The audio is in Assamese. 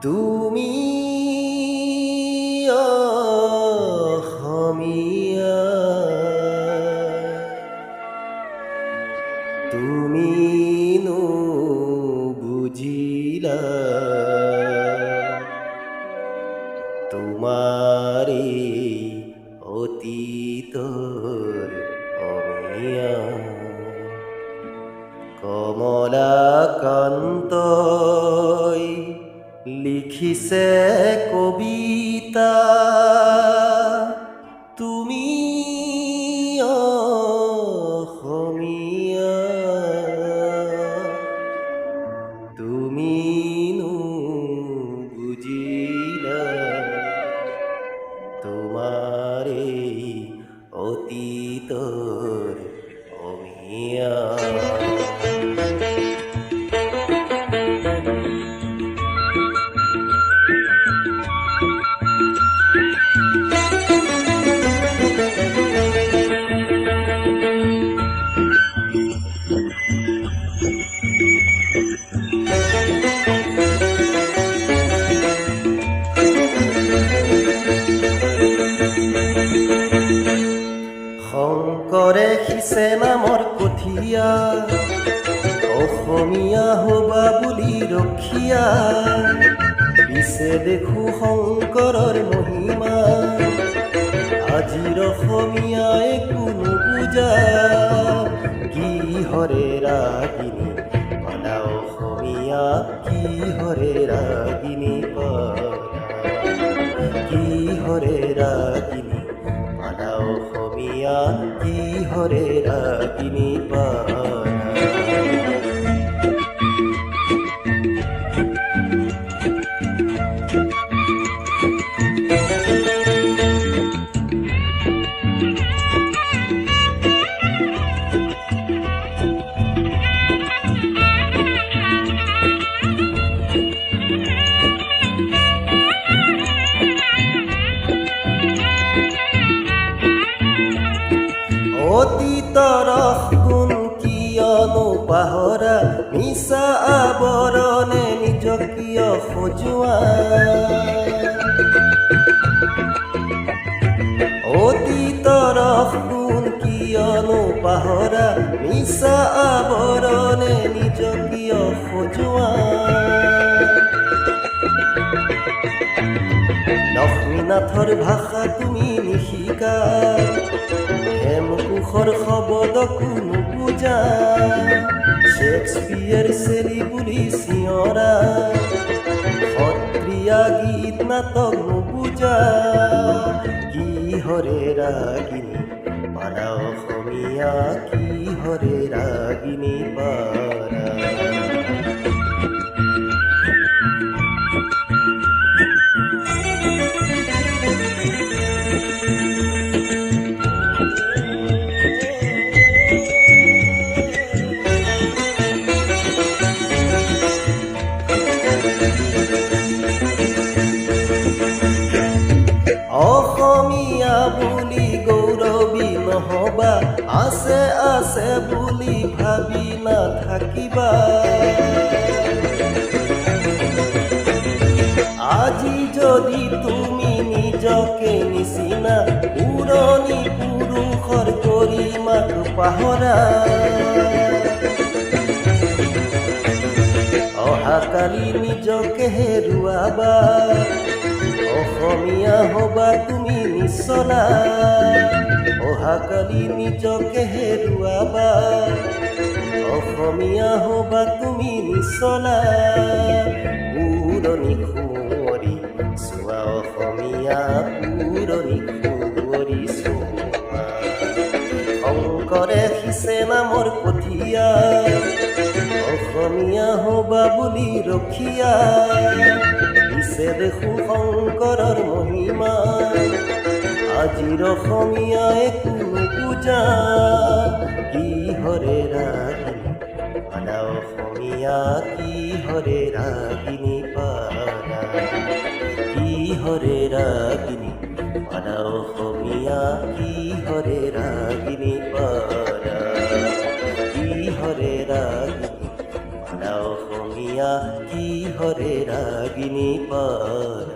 তুমি অসমীয়া, তুমিনো বুজিলা তোমাৰে অতীতৰ অমিয়া। কমলাকান্তই লিখিছে কবিতা, তুমি অসমীয়া, তুমিনো বুজিলা তোমাৰে অতীতৰ অমিয়া। শংকৰে সিঁচে নামৰ কঠীয়া, অসমীয়া হবা বুলি ৰখীয়া। পিছে দেখো শংকৰৰ মহিমা, আজিৰ অসমীয়াই কোনো বুজা। কিহৰে ৰাগিনী পালা অসমীয়া, কিহৰে ৰাগিনী পালা, কিহৰে ৰাগিনী পালা অসমীয়া, কিহৰে ৰাগিনী পালা। অতীতৰ গুণ কিয়নো পাহৰা, মিছা আৱৰণে নিজক কিয় সজোৱা। অতীতৰ গুণ কিয়নো পাহৰা, মিছা আৱৰণে নিজক কিয় সজোৱা। লক্ষ্মীনাথৰ ভাষা তুমি নিশিকা, হেমকোষৰ শব্দকো নুবুজা। শ্বেক্সপিয়েৰ চেলি বুলি চিঞৰা, সত্ৰীয়া গীত নাটক নুবুজা। কিহৰে ৰাগিনী পালা অসমীয়া, কিহৰে ৰাগিনী পালা। অসমীয়া বুলি গৌৰৱী নহবা, আছে আছে বুলি ভাবি নাথাকিবা। আজি যদি তুমি নিজকে নিচিনা, পুৰণি পুৰুষৰ গৰিমাক পাহৰা। অহাকালি নিজকে হেৰুৱাবা, অসমীয়া হবা তুমি নিচলা। অহাকালি নিজকে হেৰুৱাবা, অসমীয়া হবা তুমি নিচলা। পুৰণি সুঁৱৰি চোৱা অসমীয়া, পুৰণি সুঁৱৰি চোৱা। শংকৰে সিঁচে নামৰ কঠীয়া, অসমীয়া হবা বুলি ৰখীয়া। পিছে দেখো শংকৰৰ মহিমা, আজিৰ অসমীয়াই কোনো পূজা। কিহৰে ৰাগিনী পালা অসমীয়া, কিহৰে ৰাগিনী পালা, কিহৰে ৰাগিনী পালা অসমীয়া, কিহৰে ৰাগিনী পালা, কিহৰে ৰাগিনী পালা অসমীয়া। অসমীয়া কিহৰে ৰাগিনী পাৰা